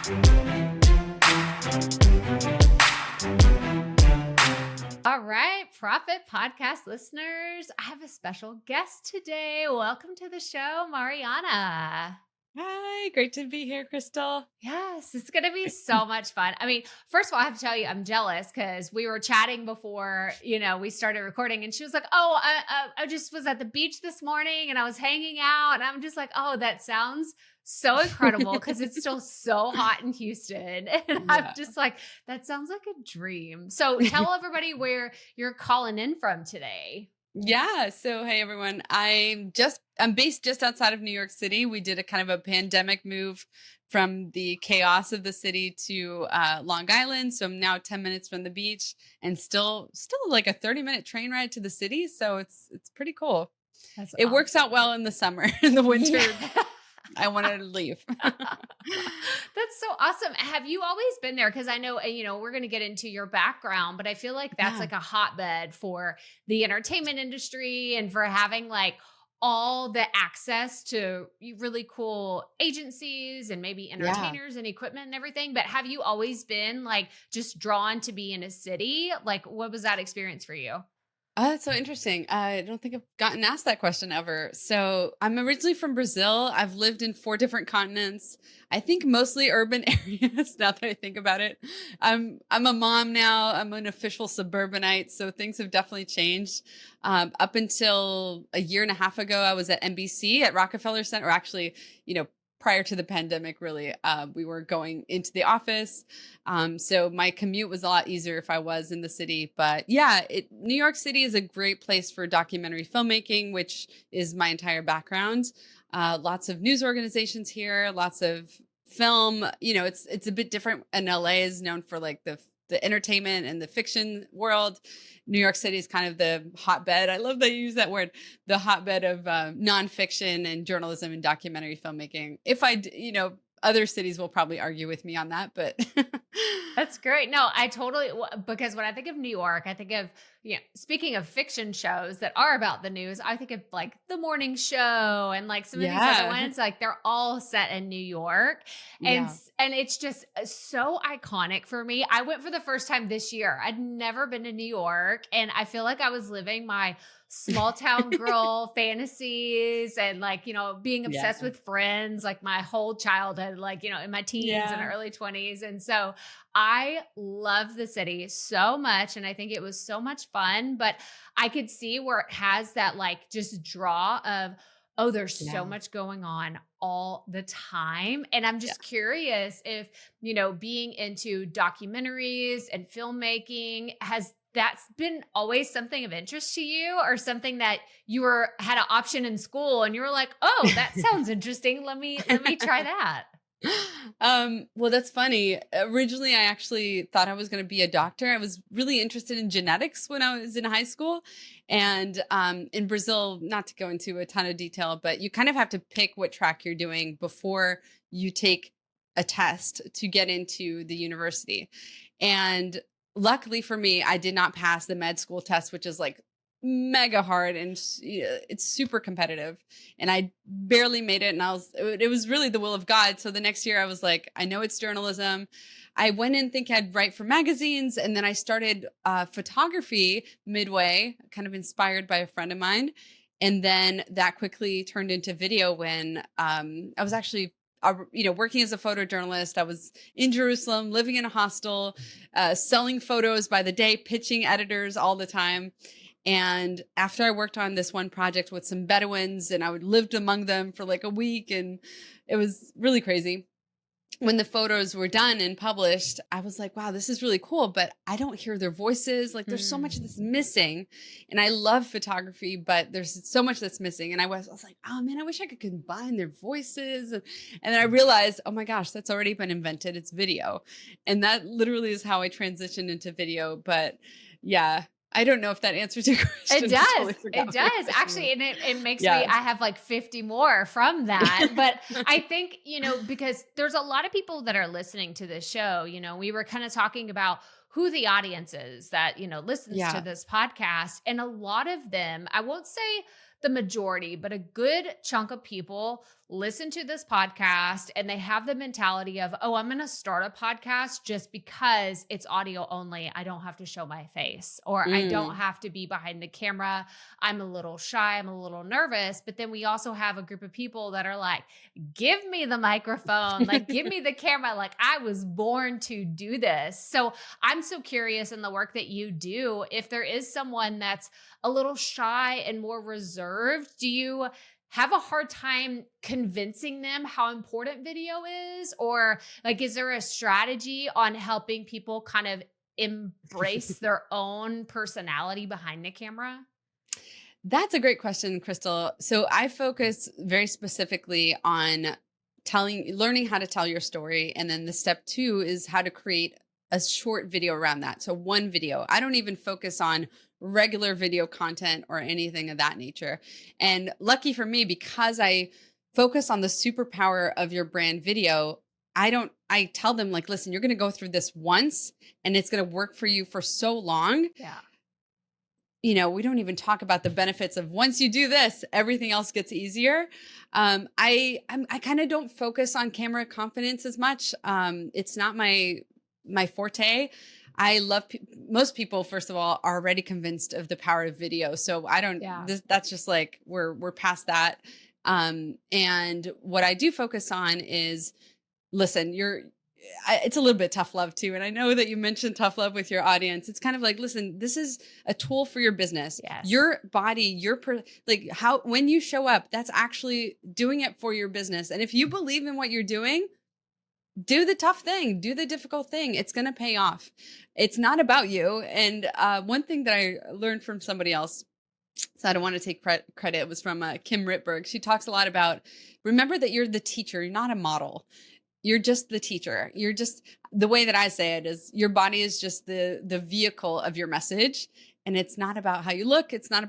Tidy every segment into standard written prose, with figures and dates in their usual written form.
All right, Proffitt podcast listeners, I have a special guest today. Welcome to the show, Mariana. Hi, great to be here, Crystal. Yes, it's going to be so much fun. I mean, first of all, I have to tell you, I'm jealous because we were chatting before, we started recording and she was like, oh, I just was at the beach this morning and I was hanging out. And I'm just like, oh, that sounds so incredible because it's still so hot in Houston. And I'm Yeah. just like, that sounds like a dream. So tell everybody where you're calling in from today. Yeah. So, hey, everyone. I'm based just outside of New York City. We did a kind of a pandemic move from the chaos of the city to Long Island. So I'm now 10 minutes from the beach and still like a 30-minute train ride to the city. So it's pretty cool. That's It awesome. works out well in the summer. In the winter, Yeah. I wanted to leave. That's so awesome. Have you always been there? Because I know, we're going to get into your background, but I feel like that's Yeah. like a hotbed for the entertainment industry and for having like all the access to really cool agencies and maybe Yeah. entertainers and equipment and everything. But have you always been like just drawn to be in a city? Like, what was that experience for you? Oh, that's so interesting. I don't think I've gotten asked that question ever. So I'm originally from Brazil. I've lived in 4 different continents. I think mostly urban areas now that I think about it. I'm a mom now. I'm an official suburbanite. So things have definitely changed. Up until a year and a half ago, I was at NBC at Rockefeller Center, or actually, prior to the pandemic, really, we were going into the office. So my commute was a lot easier if I was in the city. But yeah, New York City is a great place for documentary filmmaking, which is my entire background. Lots of news organizations here, lots of film. It's a bit different. And LA is known for like the entertainment and the fiction world. New York City is kind of the hotbed. I love that you use that word, the hotbed of nonfiction and journalism and documentary filmmaking. Other cities will probably argue with me on that, but That's great. No, I totally, because when I think of New York, I think of, speaking of fiction shows that are about the news, I think of like The Morning Show and like some of these other yeah, ones, like they're all set in New York. And, yeah. and it's just so iconic for me. I went for the first time this year. I'd never been to New York and I feel like I was living my small town girl fantasies and like, being Yeah, obsessed with Friends, like my whole childhood, like, in my teens and yeah, early 20s. And so I love the city so much. And I think it was so much fun, but I could see where it has that like just draw of, oh, there's yeah, so much going on all the time. And I'm yeah. just curious if, being into documentaries and filmmaking, has that's been always something of interest to you or something that had an option in school and you were like, oh, that sounds interesting. Let me try that. Well, that's funny. Originally, I actually thought I was going to be a doctor. I was really interested in genetics when I was in high school. And in Brazil, not to go into a ton of detail, but you kind of have to pick what track you're doing before you take a test to get into the university. And luckily for me, I did not pass the med school test, which is like mega hard and it's super competitive, and I barely made it, and it was really the will of God. So the next year I was like, I know it's journalism. I went in thinking I'd write for magazines, and then I started photography midway, kind of inspired by a friend of mine, and then that quickly turned into video when I was actually working as a photojournalist. I was in Jerusalem, living in a hostel, selling photos by the day, pitching editors all the time. And after I worked on this one project with some Bedouins, and I lived among them for like a week, and it was really crazy. When the photos were done and published, I was like, wow, this is really cool, but I don't hear their voices. Like there's so much that's missing. And I love photography, but there's so much that's missing. And I was like, oh man, I wish I could combine their voices. And then I realized, oh my gosh, that's already been invented. It's video. And that literally is how I transitioned into video. But yeah, I don't know if that answers your question. It I does. totally forgot It what your does question actually. was. And it makes me, Yeah. I have like 50 more from that. But I think, because there's a lot of people that are listening to this show, we were kind of talking about who the audience is that, listens to Yeah. this podcast. And a lot of them, I won't say the majority, but a good chunk of people listen to this podcast and they have the mentality of, oh, I'm going to start a podcast just because it's audio only. I don't have to show my face, or I don't Mm. have to be behind the camera. I'm a little shy. I'm a little nervous. But then we also have a group of people that are like, give me the microphone, like, give me the camera. Like, I was born to do this. So I'm so curious in the work that you do, if there is someone that's a little shy and more reserved, do you have a hard time convincing them how important video is? Or like, is there a strategy on helping people kind of embrace their own personality behind the camera? That's a great question, Crystal. So I focus very specifically on learning how to tell your story. And then the step 2 is how to create a short video around that. So one video. I don't even focus on regular video content or anything of that nature. And lucky for me, because I focus on the superpower of your brand video, I tell them, like, listen, you're going to go through this once and it's going to work for you for so long. Yeah. We don't even talk about the benefits of once you do this, everything else gets easier. I kind of don't focus on camera confidence as much. It's not my forte. I love most people, first of all, are already convinced of the power of video. So I don't. Yeah. That's just like we're past that. And what I do focus on is, listen, it's a little bit tough love too. And I know that you mentioned tough love with your audience. It's kind of like, listen, this is a tool for your business. Yes. Your body, when you show up, that's actually doing it for your business. And if you believe in what you're doing, do the tough thing, do the difficult thing. It's going to pay off. It's not about you. And one thing that I learned from somebody else, so I don't want to take credit, it was from Kim Ritberg. She talks a lot about, remember that you're the teacher, you're not a model. You're just the teacher. You're just, the way that I say it is, your body is just the vehicle of your message. And it's not about how you look. It's not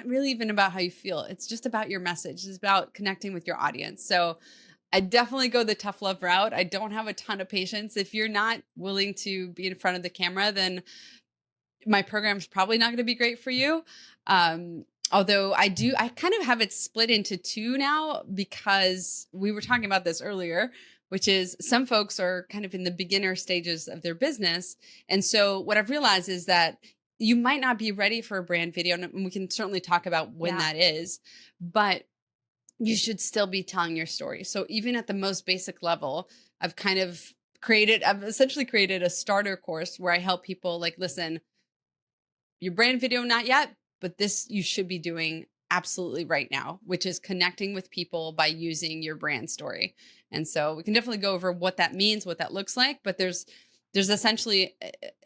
really even about how you feel. It's just about your message. It's about connecting with your audience. So I definitely go the tough love route. I don't have a ton of patience. If you're not willing to be in front of the camera, then my program is probably not going to be great for you. Although I kind of have it split into 2 now, because we were talking about this earlier, which is some folks are kind of in the beginner stages of their business. And so what I've realized is that you might not be ready for a brand video, and we can certainly talk about when that is, but you should still be telling your story. So even at the most basic level, I've essentially created a starter course where I help people, like, listen, your brand video, not yet, but this you should be doing absolutely right now, which is connecting with people by using your brand story. And so we can definitely go over what that means, what that looks like, but there's essentially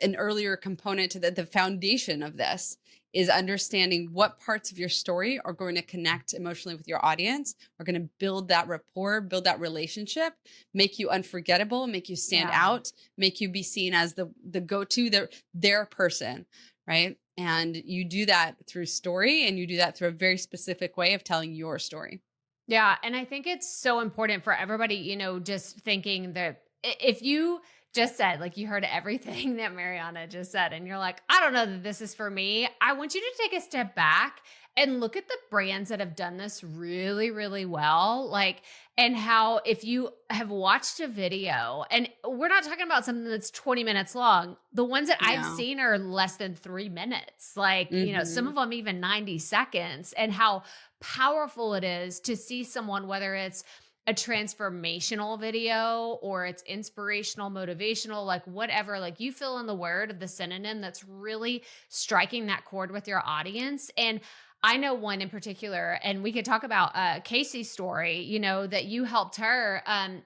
an earlier component to the foundation of this is understanding what parts of your story are going to connect emotionally with your audience, are going to build that rapport, build that relationship, make you unforgettable, make you stand out, make you be seen as the go-to, their person, right? And you do that through story, and you do that through a very specific way of telling your story. Yeah. And I think it's so important for everybody, just thinking that if you just said, like, you heard everything that Mariana just said, and you're like, I don't know that this is for me, I want you to take a step back and look at the brands that have done this really, really well. Like, and how, if you have watched a video, and we're not talking about something that's 20 minutes long, the ones that I've seen are less than 3 minutes, like, some of them even 90 seconds, and how powerful it is to see someone, whether it's a transformational video or it's inspirational, motivational, like whatever, like you fill in the word of the synonym that's really striking that chord with your audience. And I know one in particular, and we could talk about Casey's story, that you helped her. And,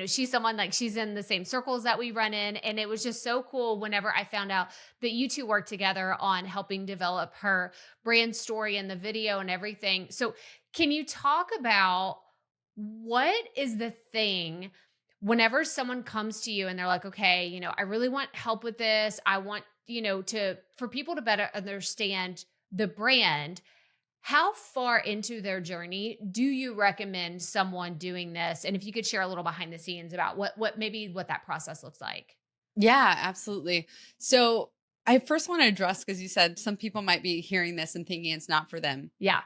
she's someone, like, she's in the same circles that we run in. And it was just so cool whenever I found out that you two worked together on helping develop her brand story and the video and everything. So can you talk about what is the thing whenever someone comes to you and they're like, okay, I really want help with this. I want, for people to better understand the brand. How far into their journey do you recommend someone doing this? And if you could share a little behind the scenes about what that process looks like. Yeah, absolutely. So I first want to address, because you said some people might be hearing this and thinking it's not for them. Yeah.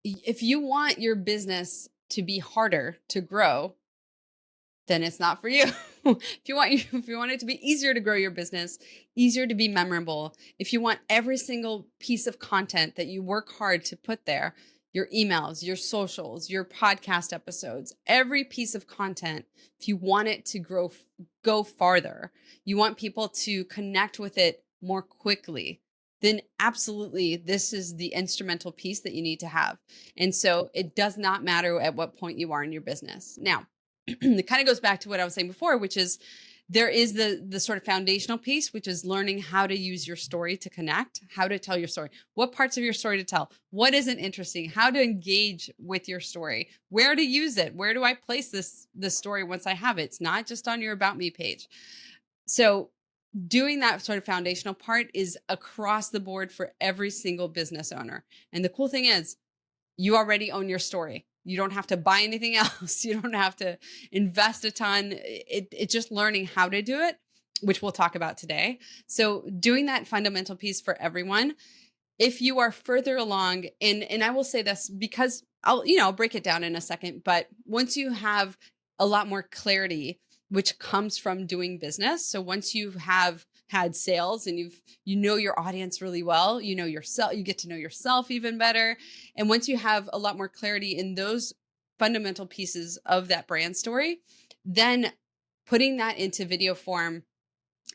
If you want your business to be harder to grow, then it's not for you. If you want it to be easier to grow your business, easier to be memorable, if you want every single piece of content that you work hard to put there, your emails, your socials, your podcast episodes, every piece of content, if you want it to go farther, you want people to connect with it more quickly, then absolutely this is the instrumental piece that you need to have. And so it does not matter at what point you are in your business. Now, it kind of goes back to what I was saying before, which is there is the sort of foundational piece, which is learning how to use your story to connect, how to tell your story, what parts of your story to tell, what isn't interesting, how to engage with your story, where to use it, where do I place this story once I have it. It's not just on your About Me page. So doing that sort of foundational part is across the board for every single business owner. And the cool thing is you already own your story. You don't have to buy anything else. You don't have to invest a ton. It's just learning how to do it, which we'll talk about today. So doing that fundamental piece for everyone. If you are further along, and I will say this because I'll break it down in a second, but once you have a lot more clarity, which comes from doing business. So once you have had sales and you know your audience really well, you know yourself, you get to know yourself even better. And once you have a lot more clarity in those fundamental pieces of that brand story, then putting that into video form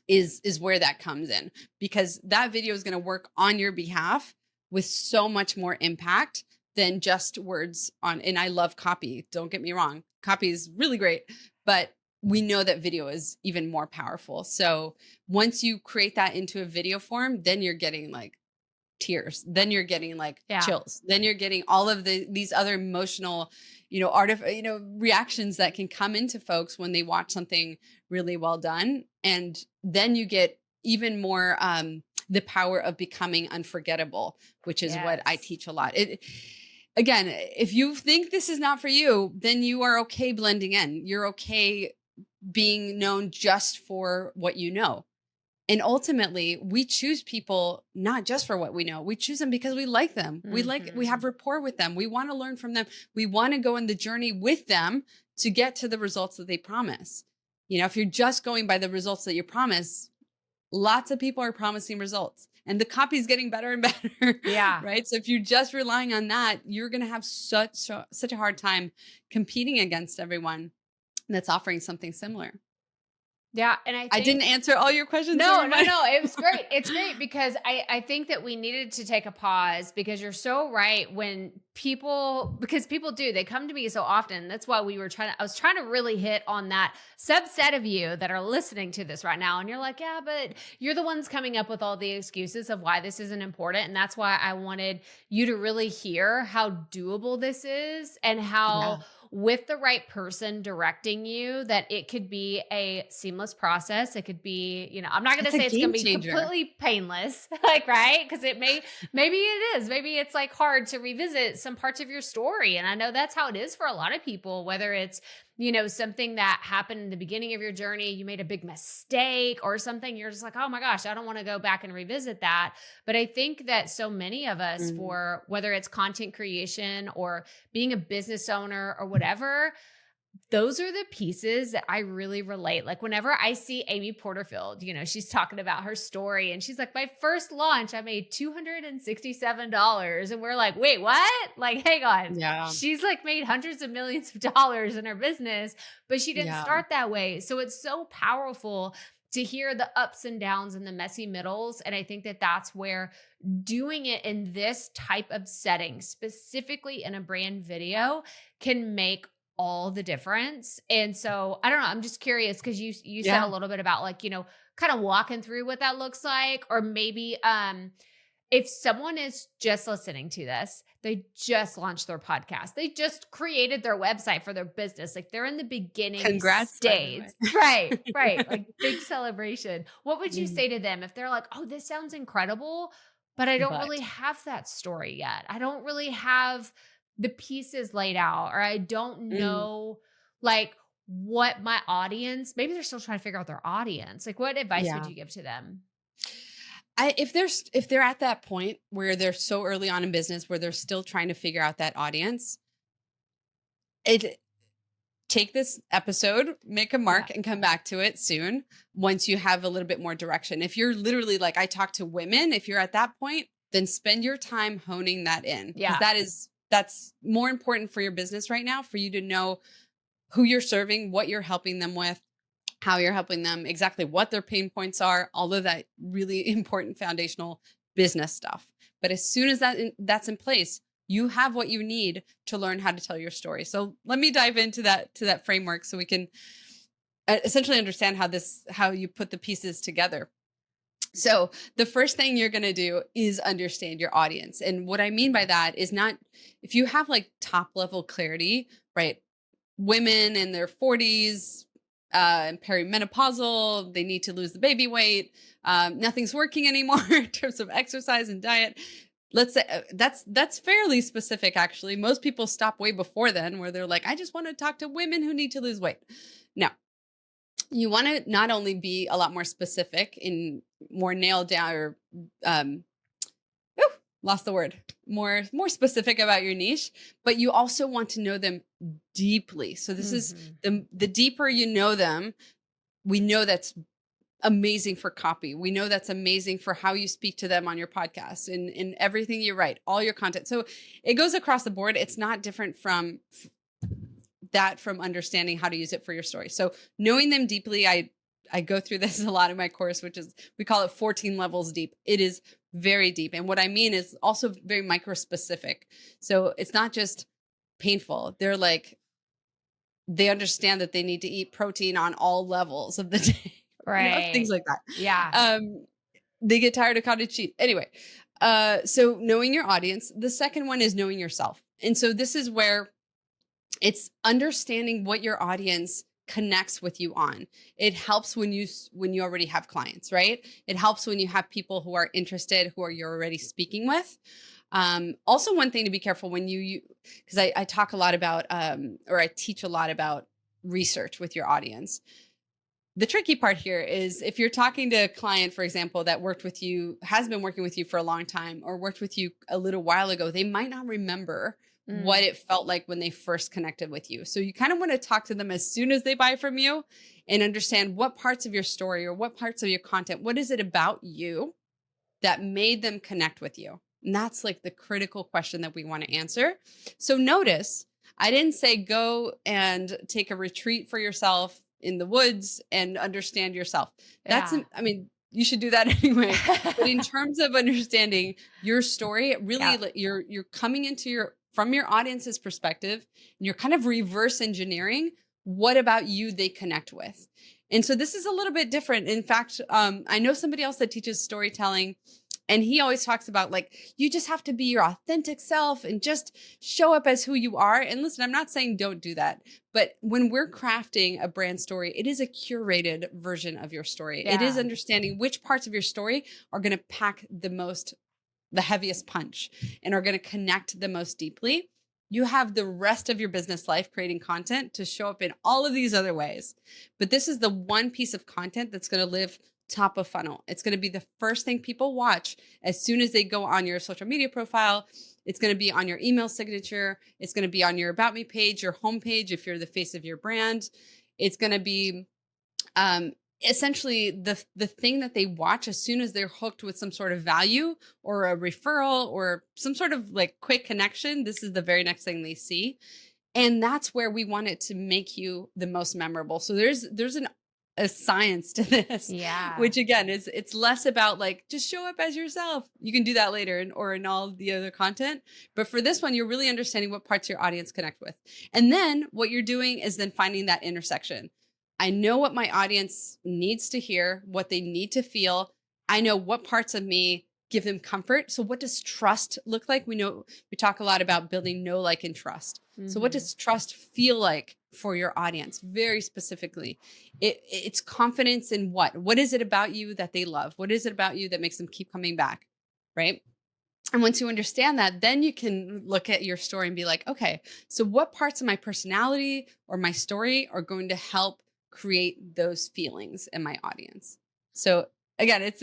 is where that comes in, because that video is going to work on your behalf with so much more impact than just words on. And I love copy. Don't get me wrong. Copy is really great, but we know that video is even more powerful. So once you create that into a video form, then you're getting like tears, then you're getting like chills, then you're getting all of these other emotional, reactions that can come into folks when they watch something really well done. And then you get even more the power of becoming unforgettable, which is what I teach a lot. Again, if you think this is not for you, then you are okay blending in. You're okay being known just for what you know. And ultimately, we choose people not just for what we know. We choose them because we like them. We have rapport with them. We want to learn from them. We want to go on the journey with them to get to the results that they promise. If you're just going by the results that you promise, lots of people are promising results and the copy is getting better and better. Yeah. Right. So if you're just relying on that, you're going to have such a hard time competing against everyone that's offering something similar. Yeah. And I didn't answer all your questions. No. It was great. It's great because I think that we needed to take a pause because you're so right because people they come to me so often. That's why I was trying to really hit on that subset of you that are listening to this right now. And you're like, yeah, but you're the ones coming up with all the excuses of why this isn't important. And that's why I wanted you to really hear how doable this is and how with the right person directing you, that it could be a seamless process. It could be, I'm not going to say it's going to be completely painless, right? Because maybe it is. Maybe it's like hard to revisit some parts of your story. And I know that's how it is for a lot of people, whether it's, something that happened in the beginning of your journey, you made a big mistake or something. You're just like, oh my gosh, I don't want to go back and revisit that. But I think that so many of us, for whether it's content creation or being a business owner or whatever, those are the pieces that I really relate. Like whenever I see Amy Porterfield, she's talking about her story and she's like, my first launch, I made $267. And we're like, wait, what? Like, hang on. Yeah. She's like made hundreds of millions of dollars in her business, but she didn't start that way. So it's so powerful to hear the ups and downs and the messy middles. And I think that that's where doing it in this type of setting, specifically in a brand video, can make all the difference. And so I don't know, I'm just curious because you said a little bit about like, kind of walking through what that looks like, or maybe if someone is just listening to this, they just launched their podcast, they just created their website for their business, like they're in the beginning stage. Right. Like big celebration. What would you say to them if they're like, oh, this sounds incredible, but I don't really have that story yet. I don't really have the pieces laid out, or I don't know like what my audience, maybe they're still trying to figure out their audience. Like what advice would you give to them? If they're at that point where they're so early on in business where they're still trying to figure out that audience, it take this episode, make a mark, Yeah. and come back to it soon once you have a little bit more direction. If you're literally like, I talk to women, if you're at that point, then spend your time honing that in, because Yeah. that's more important for your business right now, for you to know who you're serving, what you're helping them with, how you're helping them, exactly what their pain points are, all of that really important foundational business stuff. But as soon as that's in place, you have what you need to learn how to tell your story. So let me dive into that framework so we can essentially understand how you put the pieces together. So the first thing you're going to do is understand your audience. And what I mean by that is, not if you have like top level clarity, right? Women in their 40s, and perimenopausal, they need to lose the baby weight. Nothing's working anymore in terms of exercise and diet. Let's say that's fairly specific, actually. Most people stop way before then, where they're like, I just want to talk to women who need to lose weight. Now, you want to not only be a lot more specific, in more nailed down, or lost the word, more specific about your niche, but you also want to know them deeply. So this is the deeper you know them, we know that's amazing for copy. We know that's amazing for how you speak to them on your podcast and in everything you write, all your content. So it goes across the board. It's not different from understanding how to use it for your story. So knowing them deeply, I go through this a lot in my course, which is, we call it 14 levels deep. It is very deep. And what I mean is also very micro specific. So it's not just painful. They're like, they understand that they need to eat protein on all levels of the day, Right. things like that. Yeah. They get tired of cottage cheese. Anyway, so knowing your audience. The second one is knowing yourself. And so this is where it's understanding what your audience connects with you on. It helps when you already have clients, right? It helps when you have people who are interested, who you're already speaking with. Also, one thing to be careful when because I talk a lot about, or I teach a lot about research with your audience. The tricky part here is, if you're talking to a client, for example, that has been working with you for a long time, or worked with you a little while ago, they might not remember what it felt like when they first connected with you. So you kind of want to talk to them as soon as they buy from you, and understand what parts of your story or what parts of your content, what is it about you that made them connect with you? And that's like the critical question that we want to answer. So notice, I didn't say go and take a retreat for yourself in the woods and understand yourself. I mean, you should do that anyway. But in terms of understanding your story, really, you're coming into from your audience's perspective, and you're kind of reverse engineering what about you they connect with. And so this is a little bit different. In fact, I know somebody else that teaches storytelling, and he always talks about, like, you just have to be your authentic self and just show up as who you are. And listen, I'm not saying don't do that, but when we're crafting a brand story, it is a curated version of your story. It is understanding which parts of your story are going to pack the heaviest punch and are going to connect the most deeply. You have the rest of your business life creating content to show up in all of these other ways. But this is the one piece of content that's going to live top of funnel. It's going to be the first thing people watch as soon as they go on your social media profile. It's going to be on your email signature. It's going to be on your About Me page, your homepage, if you're the face of your brand. It's going to be essentially the thing that they watch as soon as they're hooked with some sort of value or a referral or some sort of like quick connection. This is the very next thing they see. And that's where we want it to make you the most memorable. So there's a science to this, which again it's less about like, just show up as yourself. You can do that later or in all the other content. But for this one, you're really understanding what parts your audience connect with. And then what you're doing is then finding that intersection. I know what my audience needs to hear, what they need to feel. I know what parts of me give them comfort. So what does trust look like? We talk a lot about building know, like, and trust. So what does trust feel like for your audience? Very specifically, it's confidence in what is it about you that they love? What is it about you that makes them keep coming back? Right. And once you understand that, then you can look at your story and be like, okay, so what parts of my personality or my story are going to help create those feelings in my audience? So again,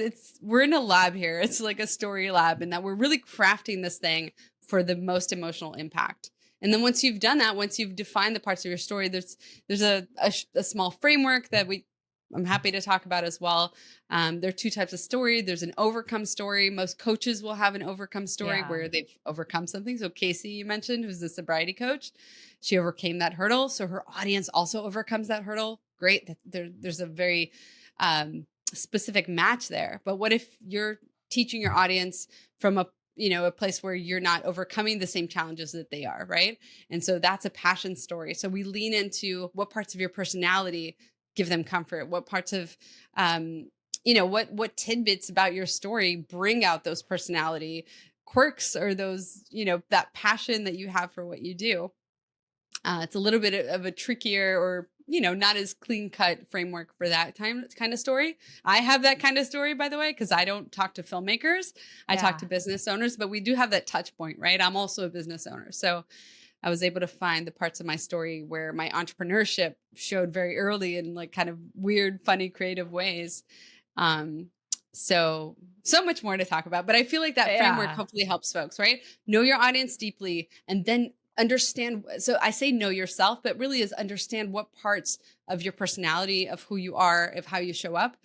we're in a lab here. It's like a story lab, and that we're really crafting this thing for the most emotional impact. And then once you've done that, once you've defined the parts of your story, there's a small framework that I'm happy to talk about as well. There are two types of story. There's an overcome story. Most coaches will have an overcome story where they've overcome something. So Casey, you mentioned, who's the sobriety coach, she overcame that hurdle. So her audience also overcomes that hurdle. Great. There's a very specific match there. But what if you're teaching your audience from a place where you're not overcoming the same challenges that they are, right? And so that's a passion story. So we lean into what parts of your personality give them comfort, what parts of, what tidbits about your story bring out those personality quirks or those, that passion that you have for what you do. It's a little bit of a trickier or, not as clean cut framework for that kind of story. I have that kind of story, by the way, because I don't talk to filmmakers. I talk to business owners, but we do have that touch point, right? I'm also a business owner. So I was able to find the parts of my story where my entrepreneurship showed very early in like kind of weird, funny, creative ways. So much more to talk about, but I feel like that framework hopefully helps folks, right? Know your audience deeply and then understand. So I say know yourself, but really is understand what parts of your personality, of who you are, of how you show up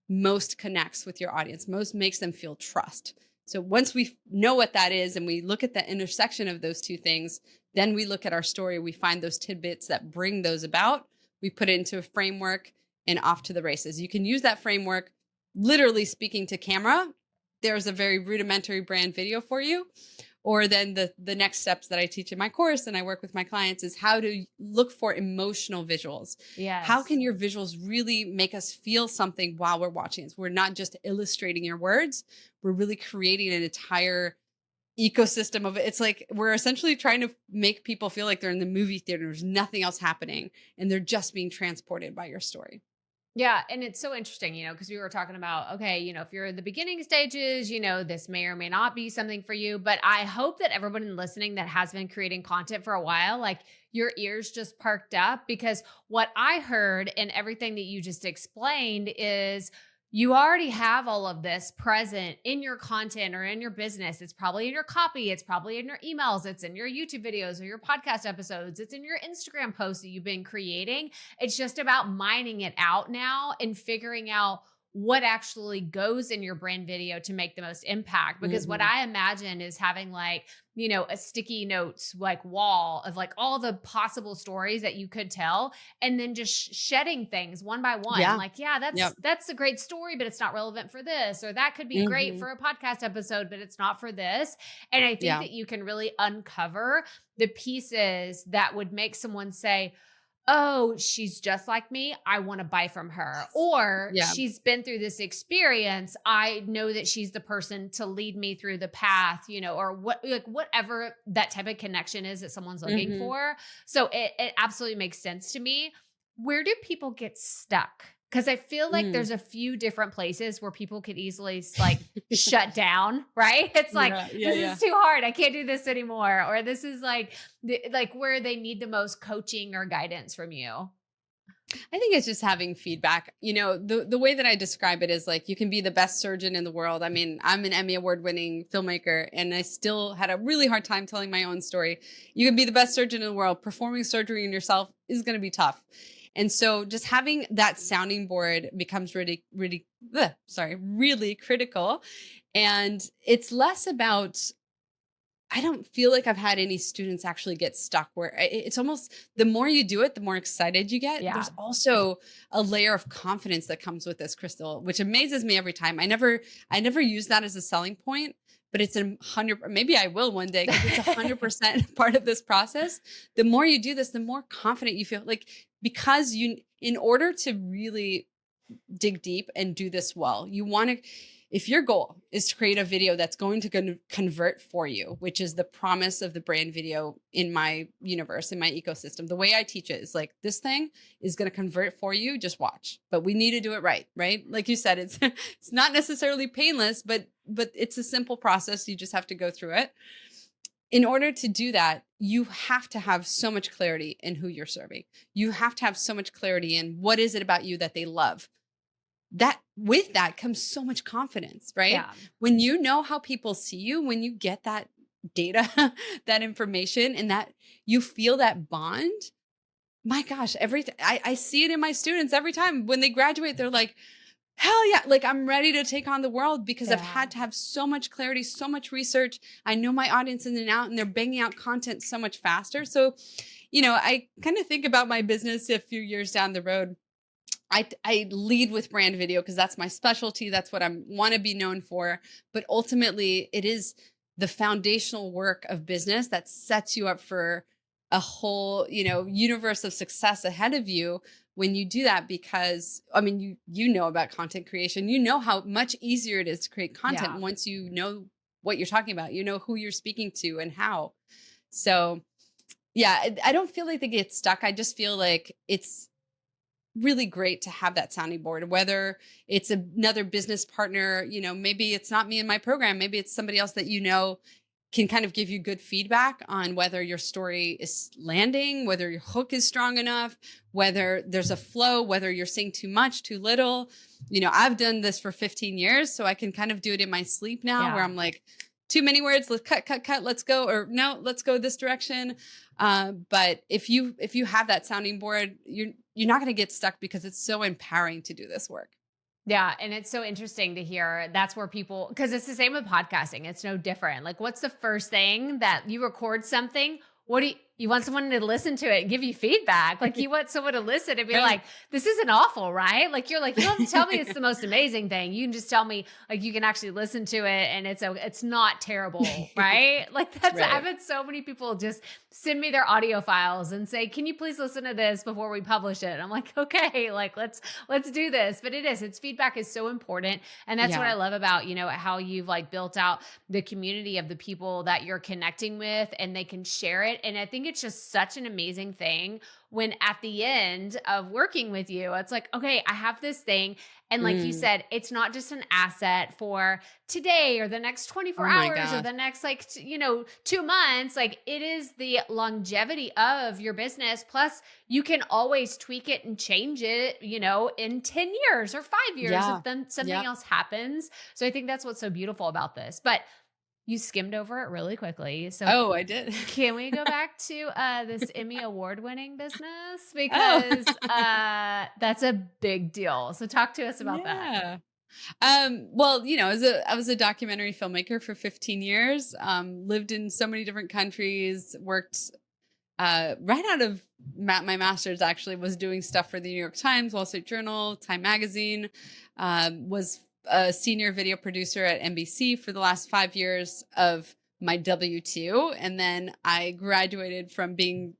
most connects with your audience, most makes them feel trust. So once we know what that is and we look at the intersection of those two things, then we look at our story, we find those tidbits that bring those about, we put it into a framework and off to the races. You can use that framework literally speaking to camera. There's a very rudimentary brand video for you. Or then the next steps that I teach in my course and I work with my clients is how to look for emotional visuals. Yes. How can your visuals really make us feel something while we're watching it? So we're not just illustrating your words. We're really creating an entire ecosystem of it. It's like we're essentially trying to make people feel like they're in the movie theater. There's nothing else happening and they're just being transported by your story. Yeah. And it's so interesting, because we were talking about, okay, if you're in the beginning stages, this may or may not be something for you. But I hope that everyone listening that has been creating content for a while, like your ears just perked up, because what I heard and everything that you just explained is you already have all of this present in your content or in your business. It's probably in your copy. It's probably in your emails. It's in your YouTube videos or your podcast episodes. It's in your Instagram posts that you've been creating. It's just about mining it out now and figuring out what actually goes in your brand video to make the most impact. Because what I imagine is having like, a sticky notes like wall of like all the possible stories that you could tell, and then just shedding things one by one. Yeah. Like, that's a great story, but it's not relevant for this, or that could be great for a podcast episode, but it's not for this. And I think that you can really uncover the pieces that would make someone say, oh, she's just like me, I want to buy from her. Or she's been through this experience, I know that she's the person to lead me through the path, or whatever that type of connection is that someone's looking for. So it absolutely makes sense to me. Where do people get stuck? Because I feel like there's a few different places where people could easily like shut down, right? It's like, this is too hard. I can't do this anymore. Or this is like where they need the most coaching or guidance from you. I think it's just having feedback. The way that I describe it is like, you can be the best surgeon in the world. I mean, I'm an Emmy-award-winning filmmaker and I still had a really hard time telling my own story. You can be the best surgeon in the world. Performing surgery on yourself is going to be tough. And so just having that sounding board becomes really critical. And it's less about, I don't feel like I've had any students actually get stuck where it's almost the more you do it, the more excited you get. There's also a layer of confidence that comes with this, Crystal, which amazes me every time. I never use that as a selling point, but it's 100, maybe I will one day because it's 100% part of this process. The more you do this, the more confident you feel, like, because in order to really dig deep and do this well, if your goal is to create a video that's going to convert for you, which is the promise of the brand video in my universe, in my ecosystem, the way I teach it is like, this thing is going to convert for you. Just watch, but we need to do it right? Like you said, it's not necessarily painless, but it's a simple process. You just have to go through it. In order to do that, you have to have so much clarity in who you're serving. You have to have so much clarity in what is it about you that they love. That with that comes so much confidence, right? Yeah. When you know how people see you, when you get that data, that information, and that you feel that bond. My gosh, I see it in my students every time when they graduate, they're like, hell yeah, like I'm ready to take on the world because I've Yeah. had to have so much clarity, so much research. I know my audience in and out, and they're banging out content so much faster. So, I kind of think about my business a few years down the road. I lead with brand video because that's my specialty. That's what I want to be known for. But ultimately, it is the foundational work of business that sets you up for a whole, universe of success ahead of you when you do that. Because I mean, you know about content creation. You know how much easier it is to create content Yeah. once you know what you're talking about. You know who you're speaking to and how. So yeah, I don't feel like they get stuck. I just feel like it's really great to have that sounding board, whether it's another business partner, maybe it's not me in my program, maybe it's somebody else that can kind of give you good feedback on whether your story is landing, whether your hook is strong enough, whether there's a flow, whether you're saying too much, too little. I've done this for 15 years, so I can kind of do it in my sleep now where Yeah. I'm like, too many words, let's cut, let's go, or no, let's go this direction. But if you have that sounding board, you're not going to get stuck because it's so empowering to do this work. Yeah, and it's so interesting to hear that's where people, because it's the same with podcasting. It's no different. Like, what's the first thing that you record something? What you want someone to listen to it and give you feedback? Like, you want someone to listen and be Right. like, "This isn't awful, right?" Like, you're like, you don't have to tell me it's the most amazing thing. You can just tell me like you can actually listen to it and it's not terrible, right? Like I've Right. had so many people just send me their audio files and say, "Can you please listen to this before we publish it?" And I'm like, "Okay, like let's do this." But it's feedback is so important. And that's what Yeah. I love about, how you've like built out the community of the people that you're connecting with and they can share it. And I think it's just such an amazing thing when at the end of working with you, it's like, okay, I have this thing. And like you Mm. said, it's not just an asset for today or the next 24 Oh my hours or gosh. the next 2 months. Like it is the longevity of your business. Plus you can always tweak it and change it, in 10 years or 5 years Yeah. if then something Yep. else happens. So I think that's what's so beautiful about this. But you skimmed over it really quickly. So Oh, I did. can we go back to this Emmy award-winning business? Oh, Because that's a big deal. So talk to us about that. yeah. Well, I was a documentary filmmaker for 15 years, lived in so many different countries, worked right out of my master's, actually was doing stuff for the New York Times, Wall Street Journal, Time Magazine, was a senior video producer at NBC for the last 5 years of my W-2. And then I graduated from being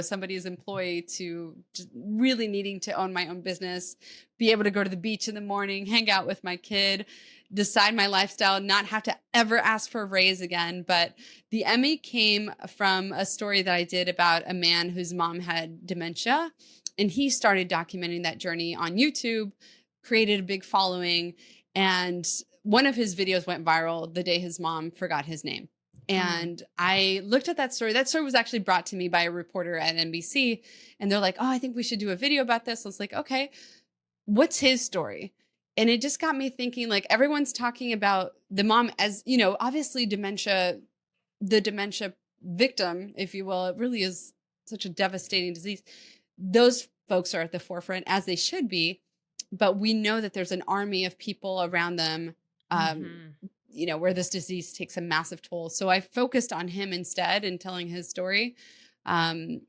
somebody's employee to just really needing to own my own business, be able to go to the beach in the morning, hang out with my kid, decide my lifestyle, not have to ever ask for a raise again. But the Emmy came from a story that I did about a man whose mom had dementia. And he started documenting that journey on YouTube, created a big following. And one of his videos went viral the day his mom forgot his name. And I looked at that story. That story was actually brought to me by a reporter at NBC. And they're like, oh, I think we should do a video about this. I was like, okay, what's his story? And it just got me thinking, like, everyone's talking about the mom as, obviously dementia, the dementia victim, if you will. It really is such a devastating disease. Those folks are at the forefront, as they should be. But we know that there's an army of people around them, Mhm. where this disease takes a massive toll. So I focused on him instead and telling his story. And,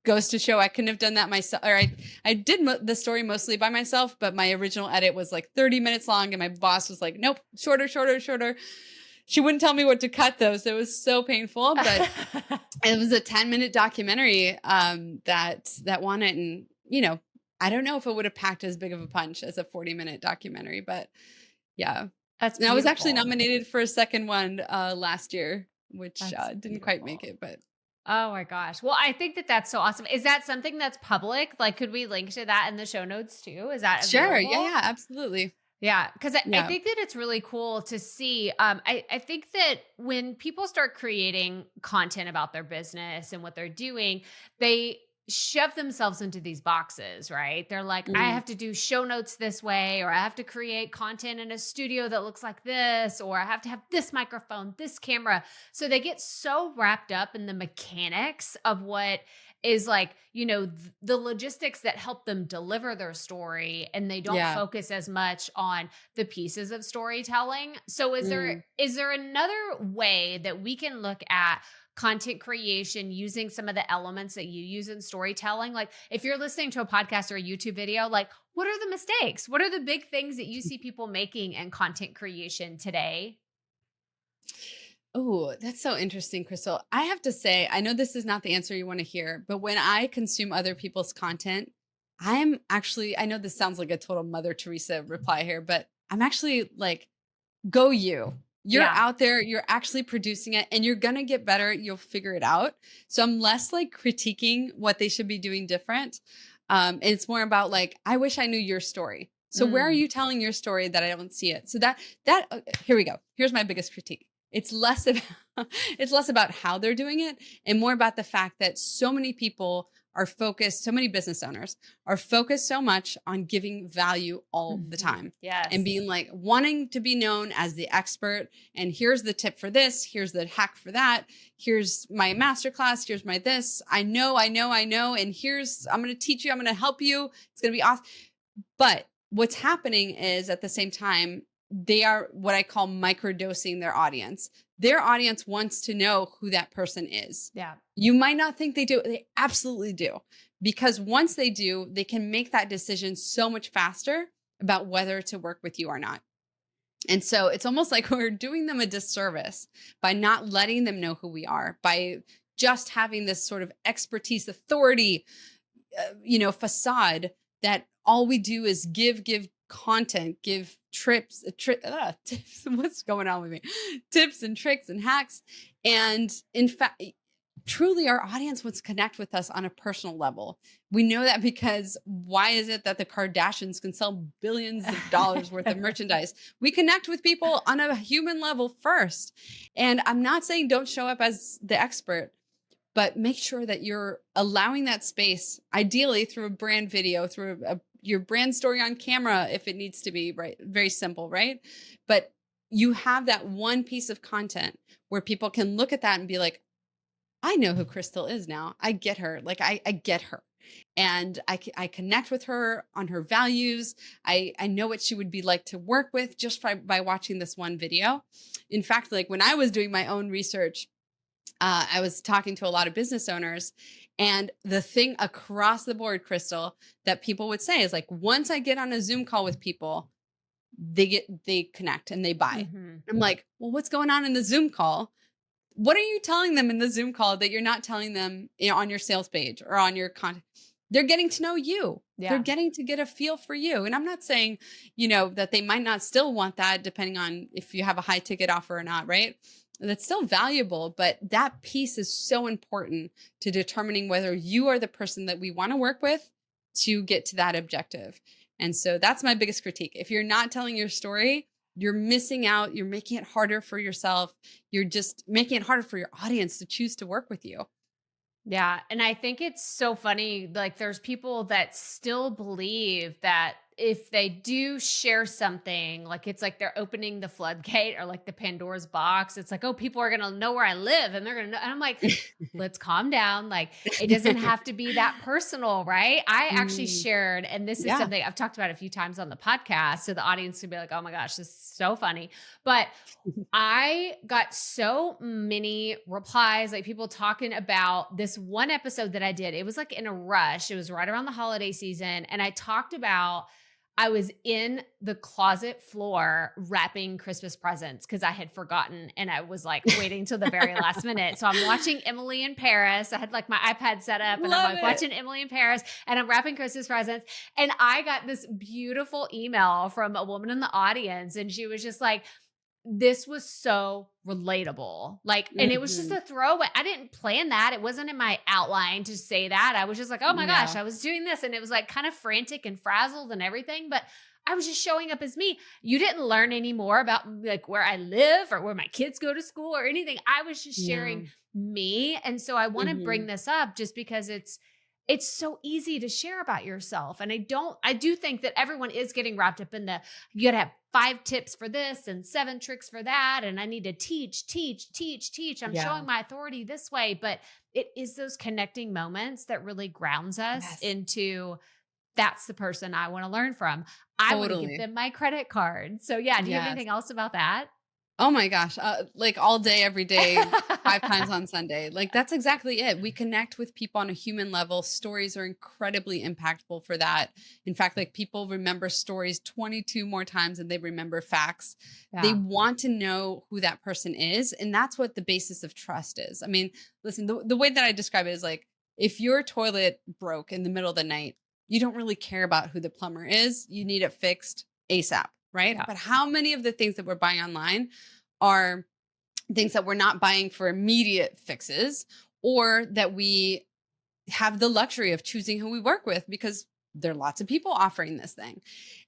goes to show I couldn't have done that myself. Or I did the story mostly by myself, but my original edit was like 30 minutes long. And my boss was like, nope, shorter, shorter, shorter. She wouldn't tell me what to cut though. So it was so painful, but it was a 10-minute documentary that won it. And, I don't know if it would have packed as big of a punch as a 40-minute documentary, but yeah. That's And I was actually beautiful. nominated for a second one last year, which That's didn't quite make beautiful. it, but Oh my gosh. Well, I think that that's so awesome. Is that something that's public? Like, could we link to that in the show notes too? Is that sure. Yeah, available? yeah, absolutely. Yeah, because I Yeah. think that it's really cool to see. I think that when people start creating content about their business and what they're doing, they shove themselves into these boxes, right? They're like, I have to do show notes this way, or I have to create content in a studio that looks like this, or I have to have this microphone, this camera. So they get so wrapped up in the mechanics of what is like, the logistics that help them deliver their story, and they don't Yeah. focus as much on the pieces of storytelling. So Mm. is there another way that we can look at content creation using some of the elements that you use in storytelling? Like if you're listening to a podcast or a YouTube video, like what are the mistakes? What are the big things that you see people making in content creation today? Oh, that's so interesting, Crystal. I have to say, I know this is not the answer you want to hear, but when I consume other people's content, I know this sounds like a total Mother Teresa reply here, but I'm actually like, go you. You're Yeah. out there, you're actually producing it, and you're going to get better. You'll figure it out. So I'm less like critiquing what they should be doing different. And it's more about like, I wish I knew your story. So where are Mm. you telling your story that I don't see it? So here we go. Here's my biggest critique. It's less about it's less about how they're doing it and more about the fact that so many people are focused, so many business owners are focused so much on giving value all the Mhm. time and Yes. being like wanting to be known as the expert. And here's the tip for this. Here's the hack for that. Here's my masterclass. Here's my this. I know. And I'm going to teach you. I'm going to help you. It's going to be awesome. But what's happening is at the same time, they are what I call microdosing their audience. Their audience wants to know who that person is. Yeah. You might not think they do. They absolutely do. Because once they do, they can make that decision so much faster about whether to work with you or not. And so it's almost like we're doing them a disservice by not letting them know who we are, by just having this sort of expertise, authority, facade that all we do is give content, give tips. What's going on with me? Tips and tricks and hacks. And in fact, truly our audience wants to connect with us on a personal level. We know that because why is it that the Kardashians can sell billions of dollars worth of merchandise? We connect with people on a human level first. And I'm not saying don't show up as the expert, but make sure that you're allowing that space, ideally through a brand video, through your brand story on camera, if it needs to be, right? Very simple, right? But you have that one piece of content where people can look at that and be like, I know who Crystal is now. I get her. Like I get her. And I connect with her on her values. I know what she would be like to work with just by watching this one video. In fact, like when I was doing my own research, I was talking to a lot of business owners, and the thing across the board, Crystal, that people would say is like, once I get on a Zoom call with people, they connect and they buy. Mhm. I'm like, well, what's going on in the Zoom call? What are you telling them in the Zoom call that you're not telling them, on your sales page or on your content? They're getting to know you. They're Yeah. getting to get a feel for you. And I'm not saying, that they might not still want that depending on if you have a high ticket offer or not, right? That's still valuable, but that piece is so important to determining whether you are the person that we want to work with to get to that objective. And so that's my biggest critique. If you're not telling your story, you're missing out. You're making it harder for yourself. You're just making it harder for your audience to choose to work with you. Yeah. And I think it's so funny. Like, there's people that still believe that if they do share something, like it's like they're opening the floodgate or like the Pandora's box. It's like, oh, people are going to know where I live and they're going to know. And I'm like, let's calm down. Like, it doesn't have to be that personal, right? I actually Mm, shared, and this is yeah. something I've talked about a few times on the podcast. So the audience could be like, oh my gosh, this is so funny. But I got so many replies, like people talking about this one episode that I did. It was like in a rush. It was right around the holiday season. And I talked about, I was in the closet floor wrapping Christmas presents because I had forgotten and I was like waiting till the very last minute. So I'm watching Emily in Paris. I had like my iPad set up and I'm Love like it. watching Emily in Paris and I'm wrapping Christmas presents. And I got this beautiful email from a woman in the audience. And she was just like, this was so relatable. Like, and it was just Mhm. a throwaway. I didn't plan that. It wasn't in my outline to say that. I was just like, oh my gosh, Yeah. I was doing this. And it was like kind of frantic and frazzled and everything. But I was just showing up as me. You didn't learn any more about like where I live or where my kids go to school or anything. I was just Yeah. sharing me. And so I want to bring Mhm. this up just because it's it's so easy to share about yourself. And I do think that everyone is getting wrapped up in you gotta have 5 tips for this and 7 tricks for that. And I need to teach. I'm Yeah. showing my authority this way. But it is those connecting moments that really grounds us Yes. into that's the person I want to learn from. I want to give Totally. them my credit card. So yeah, do you have Yes. anything else about that? Oh my gosh. Like all day, every day, 5 times on Sunday. Like that's exactly it. We connect with people on a human level. Stories are incredibly impactful for that. In fact, like people remember stories 22 more times than they remember facts. They Yeah. want to know who that person is. And that's what the basis of trust is. I mean, listen, the way that I describe it is like if your toilet broke in the middle of the night, you don't really care about who the plumber is. You need it fixed ASAP, right? Yeah. But how many of the things that we're buying online are things that we're not buying for immediate fixes, or that we have the luxury of choosing who we work with because there are lots of people offering this thing.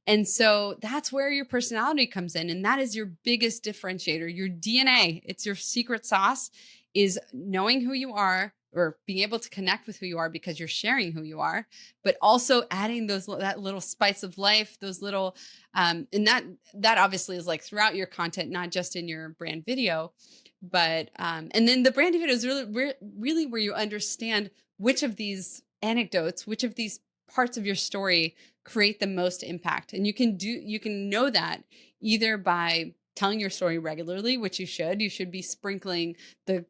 And so that's where your personality comes in. And that is your biggest differentiator, your DNA. It's your secret sauce, is knowing who you are or being able to connect with who you are because you're sharing who you are, but also adding that little spice of life, those little, and that obviously is like throughout your content, not just in your brand video, but, and then the brand video is really where you understand which of these anecdotes, which of these parts of your story create the most impact. And you can know that either by telling your story regularly, which you should be sprinkling the,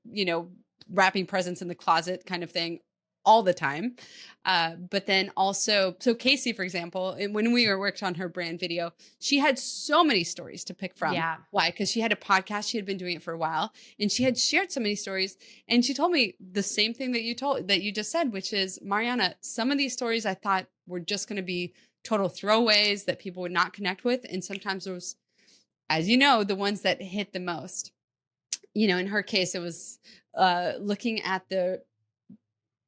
wrapping presents in the closet kind of thing all the time. But then also, so Casey, for example, when we were worked on her brand video, she had so many stories to pick from. Yeah. Why? Because she had a podcast. She had been doing it for a while and she had shared so many stories. And she told me the same thing that you just said, which is, Mariana, some of these stories I thought were just going to be total throwaways that people would not connect with. And sometimes those, as you know, the ones that hit the most. In her case, it was looking at the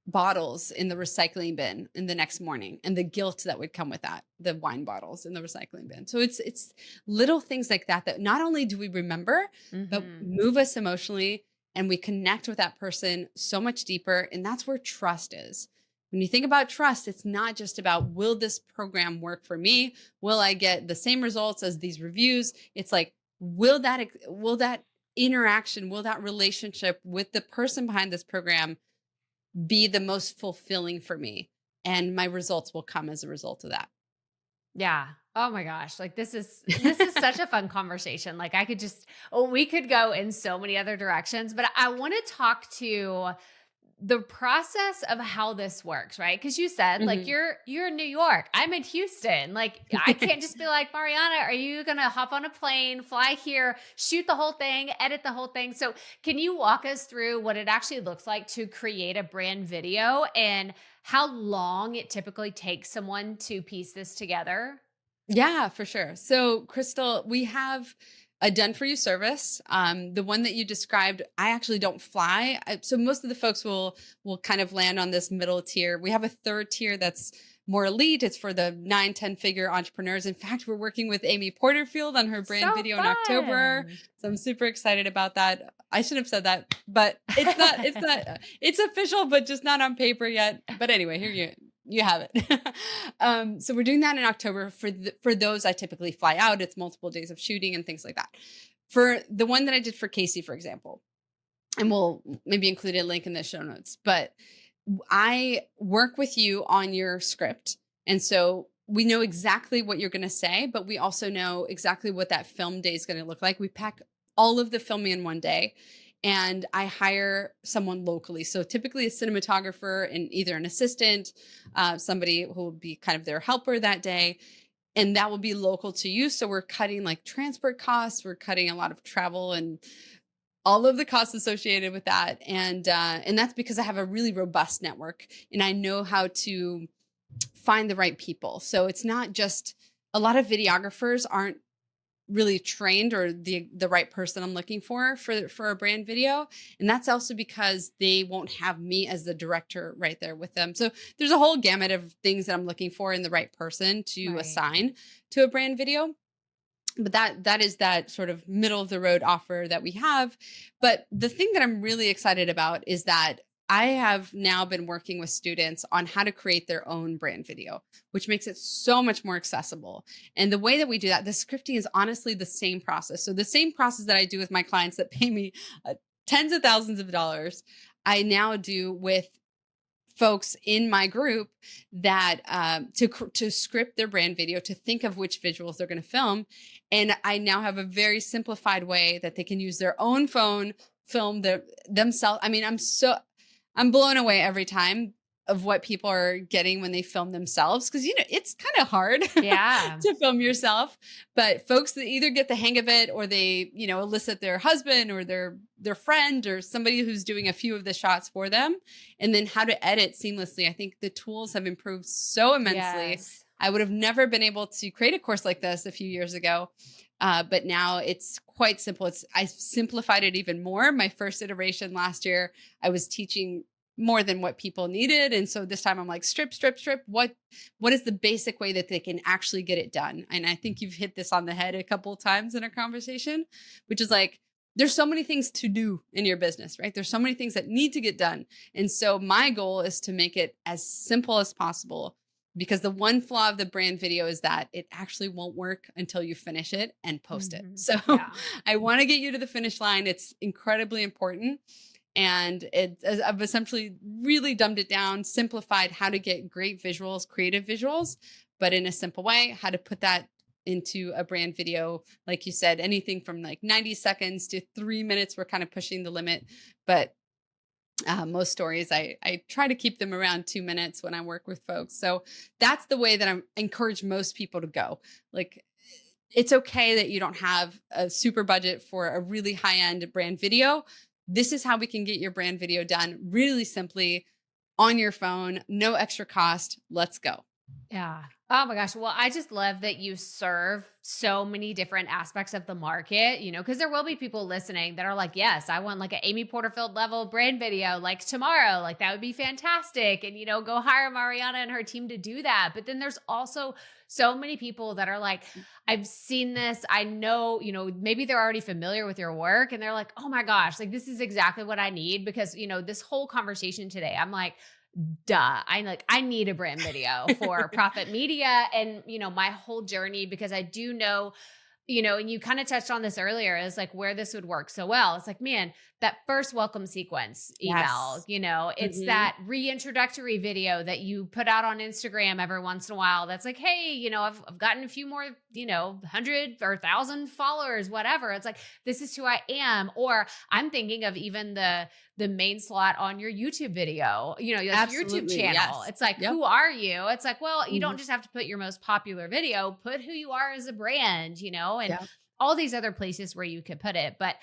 bottles in the recycling bin in the next morning and the guilt that would come with that, the wine bottles in the recycling bin. So it's little things like that not only do we remember, but Hmm. move us emotionally, and we connect with that person so much deeper. And that's where trust is. When you think about trust, it's not just about, will this program work for me? Will I get the same results as these reviews? It's like, will that interaction, will that relationship with the person behind this program be the most fulfilling for me? And my results will come as a result of that. Yeah. Oh my gosh. Like this is such a fun conversation. Like we could go in so many other directions, but I want to talk to the process of how this works, right? Because you said like Mhm. you're in New York, I'm in Houston. Like I can't just be like, Mariana, are you gonna hop on a plane, fly here, shoot the whole thing, edit the whole thing? So can you walk us through what it actually looks like to create a brand video and how long it typically takes someone to piece this together? Yeah, for sure. So, Crystal, we have a done for you service. The one that you described, I actually don't fly. So most of the folks will kind of land on this middle tier. We have a third tier that's more elite. It's for the 9, 10 figure entrepreneurs. In fact, we're working with Amy Porterfield on her brand So video in October. fun. So I'm super excited about that. I should have said that, but it's official, but just not on paper yet. But anyway, here you have it. So we're doing that in October. For those, I typically fly out. It's multiple days of shooting and things like that. For the one that I did for Casey, for example, and we'll maybe include a link in the show notes, but I work with you on your script. And so we know exactly what you're going to say, but we also know exactly what that film day is going to look like. We pack all of the filming in one day, and I hire someone locally. So typically a cinematographer and either an assistant, somebody who will be kind of their helper that day. And that will be local to you. So we're cutting like transport costs. We're cutting a lot of travel and all of the costs associated with that. And that's because I have a really robust network and I know how to find the right people. So it's not just, a lot of videographers aren't really trained or the right person I'm looking for a brand video. And that's also because they won't have me as the director right there with them. So there's a whole gamut of things that I'm looking for in the right person to Right. assign to a brand video. But that is that sort of middle of the road offer that we have. But the thing that I'm really excited about is that I have now been working with students on how to create their own brand video, which makes it so much more accessible. And the way that we do that, the scripting is honestly the same process. So the same process that I do with my clients that pay me tens of thousands of dollars, I now do with folks in my group that to script their brand video, to think of which visuals they're going to film. And I now have a very simplified way that they can use their own phone, film themselves. I mean, I'm blown away every time of what people are getting when they film themselves. Cause it's kind of hard Yeah. to film yourself, but folks that either get the hang of it or they, elicit their husband or their friend or somebody who's doing a few of the shots for them, and then how to edit seamlessly. I think the tools have improved so immensely. Yes. I would have never been able to create a course like this a few years ago. But now it's quite simple. I simplified it even more. My first iteration last year, I was teaching more than what people needed. And so this time I'm like, strip. What is the basic way that they can actually get it done? And I think you've hit this on the head a couple of times in our conversation, which is like, there's so many things to do in your business, right? There's so many things that need to get done. And so my goal is to make it as simple as possible, because the one flaw of the brand video is that it actually won't work until you finish it and post it. So Yeah. I want to get you to the finish line. It's incredibly important. And I've essentially really dumbed it down, simplified how to get great visuals, creative visuals, but in a simple way, how to put that into a brand video. Like you said, anything from like 90 seconds to 3 minutes, we're kind of pushing the limit. But most stories, I try to keep them around 2 minutes when I work with folks. So that's the way that I encourage most people to go. Like, it's okay that you don't have a super budget for a really high-end brand video. This is how we can get your brand video done really simply on your phone, no extra cost. Let's go. Yeah. Oh my gosh. Well, I just love that you serve so many different aspects of the market, because there will be people listening that are like, yes, I want like an Amy Porterfield level brand video like tomorrow. Like that would be fantastic. And, go hire Mariana and her team to do that. But then there's also so many people that are like, I've seen this. I know, maybe they're already familiar with your work and they're like, oh my gosh, like this is exactly what I need, because, this whole conversation today, I'm like, duh. I need a brand video for Proffitt Media and, my whole journey, because I do know, and you kind of touched on this earlier, is like where this would work so well. It's like, man, that first welcome sequence email, it's that reintroductory video that you put out on Instagram every once in a while. That's like, hey, I've gotten a few more, 100 or 1,000 followers, whatever. It's like, this is who I am. Or I'm thinking of even the main slot on your YouTube video, your YouTube channel. Yes. It's like, Yep. Who are you? It's like, well, you don't just have to put your most popular video, put who you are as a brand, and Yep. all these other places where you could put it. But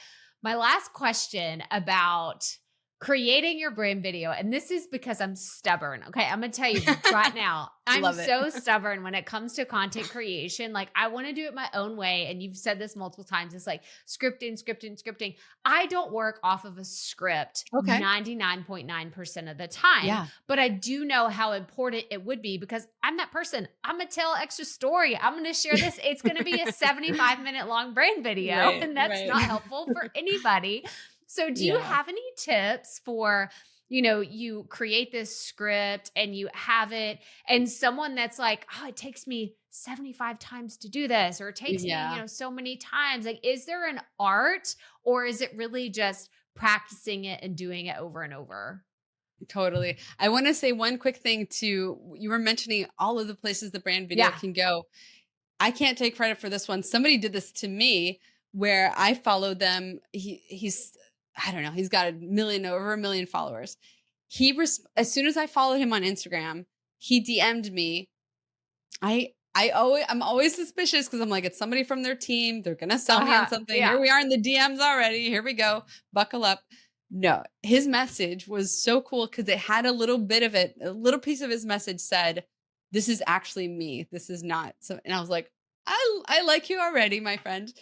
my last question about creating your brand video, and this is because I'm stubborn. Okay. I'm going to tell you right now, I'm Love it. so stubborn when it comes to content creation. Like I want to do it my own way. And you've said this multiple times. It's like scripting. I don't work off of a script 99.9% of the time. Yeah. But I do know how important it would be, because I'm that person. I'm going to tell an extra story. I'm going to share this. It's going to be a 75-minute long brand video. Right, and that's not helpful for anybody. So do you have any tips for, you create this script and you have it, and someone that's like, oh, it takes me 75 times to do this, or it takes me, so many times. Like, is there an art, or is it really just practicing it and doing it over and over? Totally. I want to say one quick thing too. You were mentioning all of the places the brand video can go. I can't take credit for this one. Somebody did this to me where I followed them. He's I don't know. He's got over a million followers. As soon as I followed him on Instagram, he DM'd me. I'm always suspicious, because I'm like, it's somebody from their team. They're going to sell me on something. Yeah. Here we are in the DMs already. Here we go. Buckle up. No, his message was so cool, because it had a little piece of his message said, this is actually me. This is not. So, and I was like, I like you already, my friend.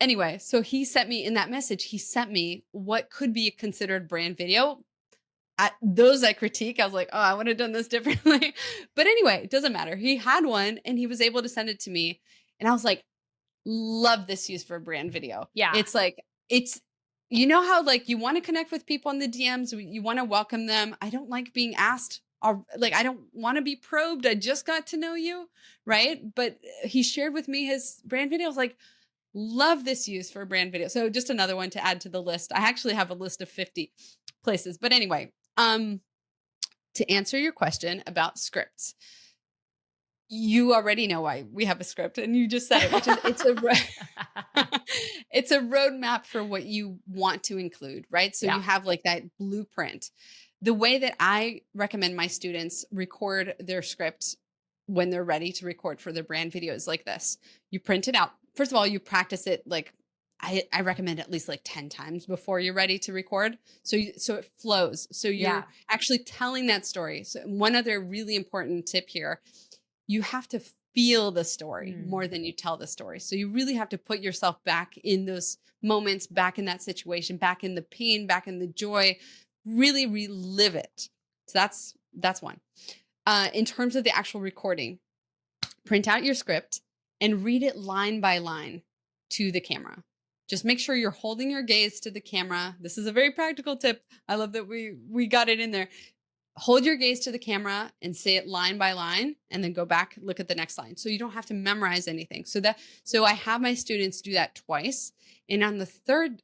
Anyway, so he sent me what could be a considered brand video. Those I critique. I was like, oh, I would have done this differently. But anyway, it doesn't matter. He had one and he was able to send it to me. And I was like, love this use for a brand video. Yeah. It's like, you know how like you want to connect with people in the DMs, you want to welcome them. I don't like being asked, like I don't want to be probed. I just got to know you, right? But he shared with me his brand video. I was like, love this use for a brand video. So just another one to add to the list. I actually have a list of 50 places. But anyway, to answer your question about scripts, you already know why we have a script, and you just said it, which is it's a roadmap for what you want to include, right? So you have like that blueprint. The way that I recommend my students record their script when they're ready to record for their brand video is like this. You print it out. First of all, you practice it like I recommend at least like 10 times before you're ready to record. So it flows. So you're actually telling that story. So one other really important tip here, you have to feel the story more than you tell the story. So you really have to put yourself back in those moments, back in that situation, back in the pain, back in the joy, really relive it. So that's one. In terms of the actual recording, print out your script and read it line by line to the camera. Just make sure you're holding your gaze to the camera. This is a very practical tip. I love that we got it in there. Hold your gaze to the camera and say it line by line, and then go back, look at the next line. So you don't have to memorize anything. So I have my students do that twice. And on the third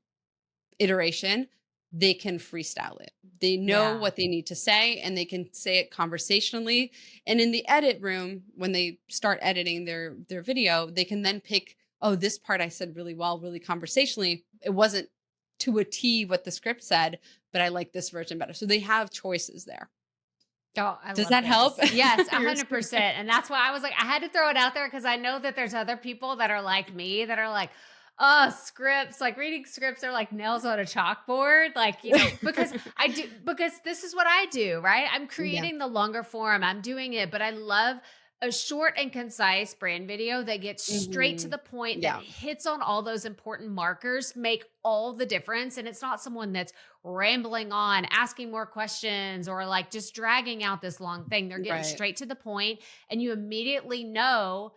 iteration, they can freestyle it. They know what they need to say, and they can say it conversationally. And in the edit room, when they start editing their video, they can then pick, oh, this part I said really well, really conversationally. It wasn't to a T what the script said, but I like this version better. So they have choices there. Oh, Does that help? Yes, 100%. And that's why I was like, I had to throw it out there because I know that there's other people that are like me that are like, oh, scripts, like reading scripts are like nails on a chalkboard. Like, because this is what I do, right? I'm creating the longer form. I'm doing it, but I love a short and concise brand video that gets straight to the point, that hits on all those important markers, make all the difference. And it's not someone that's rambling on, asking more questions, or like just dragging out this long thing. They're getting straight to the point, and you immediately know,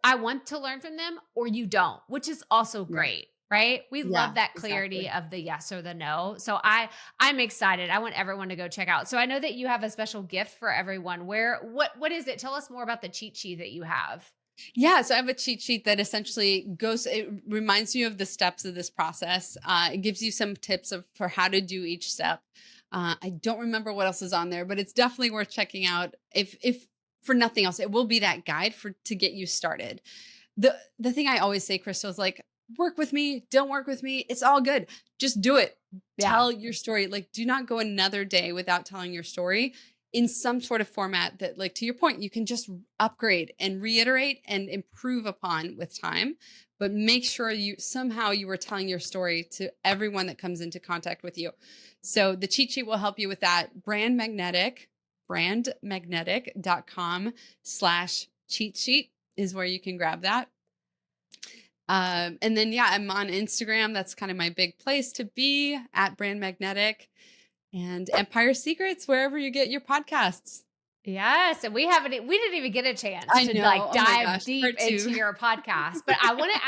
I want to learn from them, or you don't, which is also great. Right? We love that clarity of the yes or the no. So I'm excited. I want everyone to go check out. So I know that you have a special gift for everyone. What is it? Tell us more about the cheat sheet that you have. Yeah, so I have a cheat sheet that essentially it reminds you of the steps of this process. It gives you some tips for how to do each step. I don't remember what else is on there, but it's definitely worth checking out. If for nothing else, it will be that guide to get you started. The thing I always say, Crystal, is like, work with me, don't work with me. It's all good. Just do it. Tell your story. Like, do not go another day without telling your story in some sort of format that, like, to your point, you can just upgrade and reiterate and improve upon with time. But make sure you are telling your story to everyone that comes into contact with you. So the cheat sheet will help you with that. brandmagnetic.com/cheat sheet is where you can grab that. And then, I'm on Instagram. That's kind of my big place to be, at Brand Magnetic, and Empire Secrets, wherever you get your podcasts. Yes. And we didn't even get a chance to dive deep into your podcast, but I want to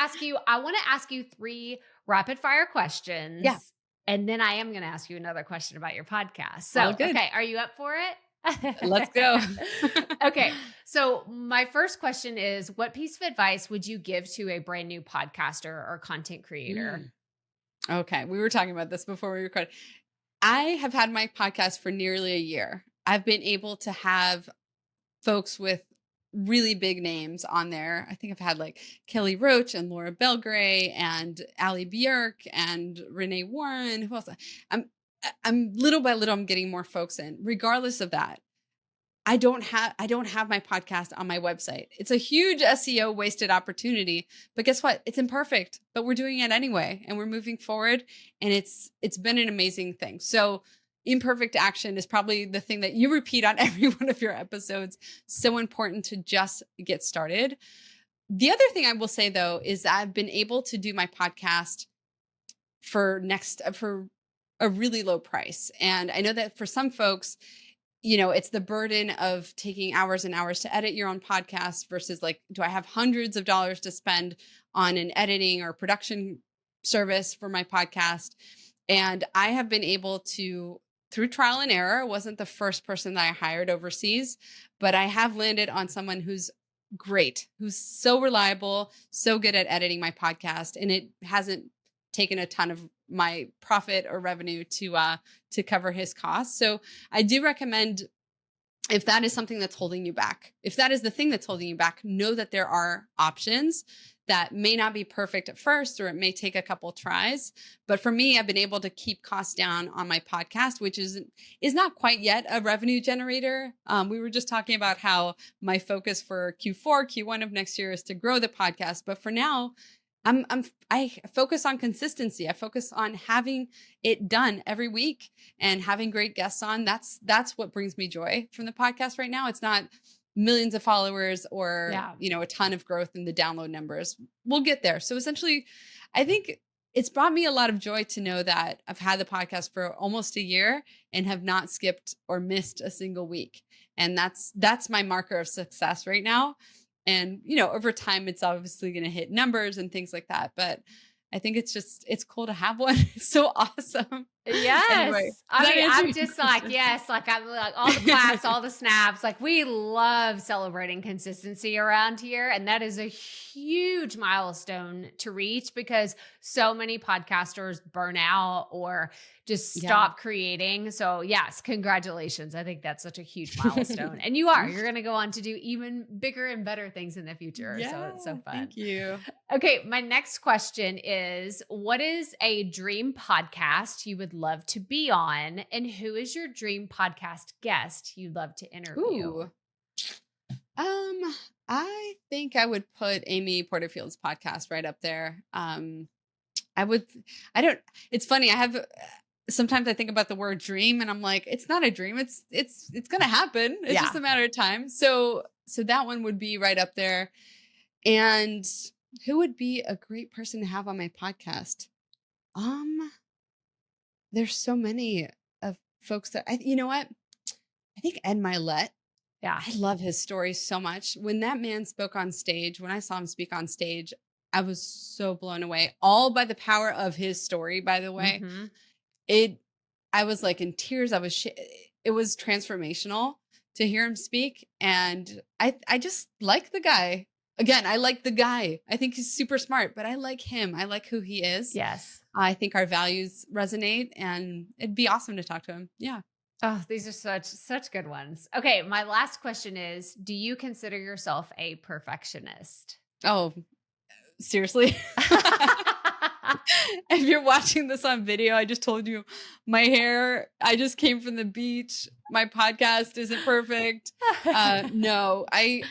ask you 3 rapid fire questions. Yeah. And then I am going to ask you another question about your podcast. So, okay. Are you up for it? Let's go. Okay. So my first question is, what piece of advice would you give to a brand new podcaster or content creator? Okay. We were talking about this before we recorded. I have had my podcast for nearly a year. I've been able to have folks with really big names on there. I think I've had like Kelly Roach and Laura Belgray and Allie Bjork and Renee Warren. Who else? I'm little by little, I'm getting more folks in. Regardless of that, I don't have my podcast on my website. It's a huge SEO wasted opportunity, but guess what? It's imperfect, but we're doing it anyway, and we're moving forward, and it's been an amazing thing. So imperfect action is probably the thing that you repeat on every one of your episodes. So important to just get started. The other thing I will say, though, is I've been able to do my podcast for a really low price. And I know that for some folks, it's the burden of taking hours and hours to edit your own podcast versus like, do I have hundreds of dollars to spend on an editing or production service for my podcast. And I have been able to, through trial and error, wasn't the first person that I hired overseas, but I have landed on someone who's great, who's so reliable, so good at editing my podcast. And it hasn't taken a ton of my profit or revenue to cover his costs. So I do recommend, if that is something that's holding you back, if that is the thing that's holding you back, know that there are options that may not be perfect at first, or it may take a couple tries. But for me, I've been able to keep costs down on my podcast, which is not quite yet a revenue generator. We were just talking about how my focus for Q4, Q1 of next year is to grow the podcast. But for now, I focus on consistency. I focus on having it done every week and having great guests on. That's what brings me joy from the podcast right now. It's not millions of followers or, a ton of growth in the download numbers. We'll get there. So essentially, I think it's brought me a lot of joy to know that I've had the podcast for almost a year and have not skipped or missed a single week. And that's my marker of success right now. And, over time, it's obviously going to hit numbers and things like that. But I think it's cool to have one. It's so awesome. Yes. Anyway, I'm just like, yes, like I'm like all the claps, all the snaps. Like we love celebrating consistency around here. And that is a huge milestone to reach because so many podcasters burn out or just stop creating. So yes, congratulations. I think that's such a huge milestone. And you're going to go on to do even bigger and better things in the future. Yeah, so it's so fun. Thank you. Okay. My next question is, what is a dream podcast you would love to be on? And who is your dream podcast guest you'd love to interview? Ooh. I think I would put Amy Porterfield's podcast right up there. It's funny. Sometimes I think about the word dream and I'm like, it's not a dream. It's going to happen. It's just a matter of time. So that one would be right up there. And who would be a great person to have on my podcast? There's so many of folks that you know what? I think Ed Milet. Yeah. I love his story so much. When that man spoke on stage, when I saw him speak on stage, I was so blown away, all by the power of his story, by the way. Mm-hmm. I was like in tears. It was transformational to hear him speak. And I just like the guy. Again, I like the guy. I think he's super smart, but I like him. I like who he is. Yes. I think our values resonate and it'd be awesome to talk to him. Yeah. Oh, these are such good ones. Okay. My last question is, do you consider yourself a perfectionist? Oh, seriously? If you're watching this on video, I just told you my hair, I just came from the beach. My podcast isn't perfect. No, I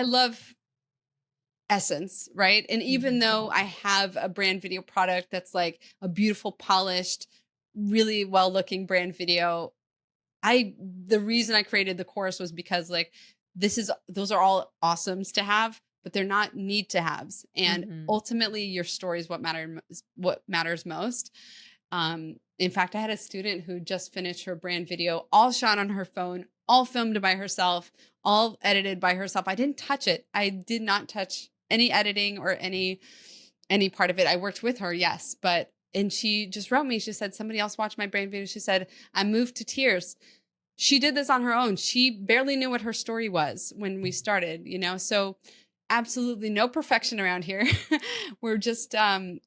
love essence, right? And even though I have a brand video product that's like a beautiful, polished, really well-looking brand video, the reason I created the course was because like those are all awesomes to have, but they're not need to haves. And ultimately your story is what matters most. In fact, I had a student who just finished her brand video, all shot on her phone, all filmed by herself, all edited by herself. I didn't touch it. I did not touch any editing or any part of it. I worked with her, yes, and she just wrote me. She said, somebody else watched my brand video. She said, I'm moved to tears. She did this on her own. She barely knew what her story was when we started, so absolutely no perfection around here. We're just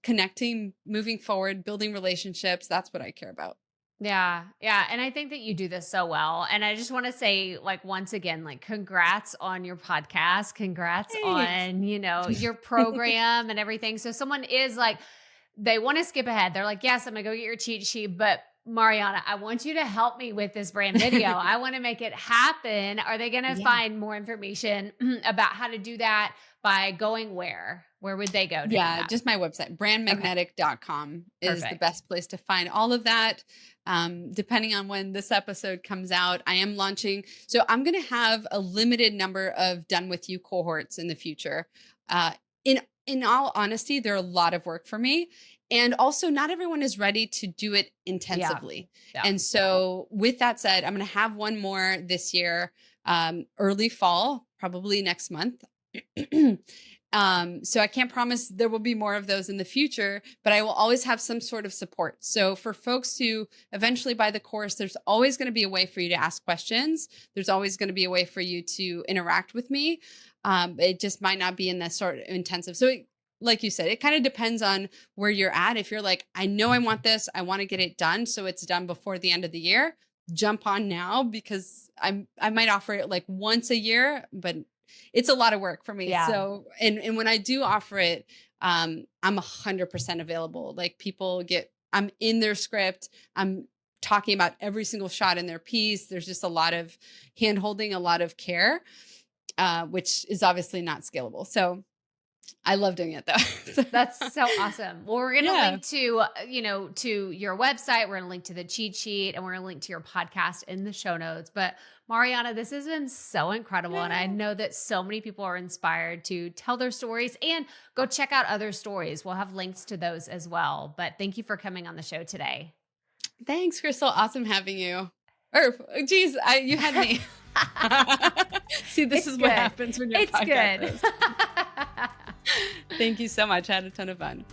connecting, moving forward, building relationships. That's what I care about. Yeah. Yeah. And I think that you do this so well. And I just want to say, like, once again, like, congrats on your podcast. Congrats on, your program and everything. So someone is like, they want to skip ahead. They're like, yes, I'm going to go get your cheat sheet, but Mariana, I want you to help me with this brand video. I want to make it happen. Are they going to find more information about how to do that by going where? Where would they go to do that? Just my website, brandmagnetic.com is the best place to find all of that. Depending on when this episode comes out, I am launching. So I'm going to have a limited number of Done With You cohorts in the future. In all honesty, they're a lot of work for me. And also not everyone is ready to do it intensively. Yeah. And so with that said, I'm going to have one more this year, early fall, probably next month. So I can't promise there will be more of those in the future, but I will always have some sort of support. So for folks who eventually buy the course, there's always going to be a way for you to ask questions. There's always going to be a way for you to interact with me. It just might not be in that sort of intensive. So like you said, it kind of depends on where you're at. If you're like, I know I want this, I want to get it done, so it's done before the end of the year, jump on now, because I might offer it like once a year, but it's a lot of work for me. Yeah. So, and when I do offer it, I'm 100% available. Like I'm in their script. I'm talking about every single shot in their piece. There's just a lot of hand holding, a lot of care, which is obviously not scalable. So I love doing it though. That's so awesome. Well, we're going to link to, to your website. We're going to link to the cheat sheet, and we're going to link to your podcast in the show notes. But Mariana, this has been so incredible. And I know that so many people are inspired to tell their stories and go check out other stories. We'll have links to those as well. But thank you for coming on the show today. Thanks, Crystal. Awesome having you. Geez, you had me. See, this is what happens when you're It's good. Thank you so much. I had a ton of fun.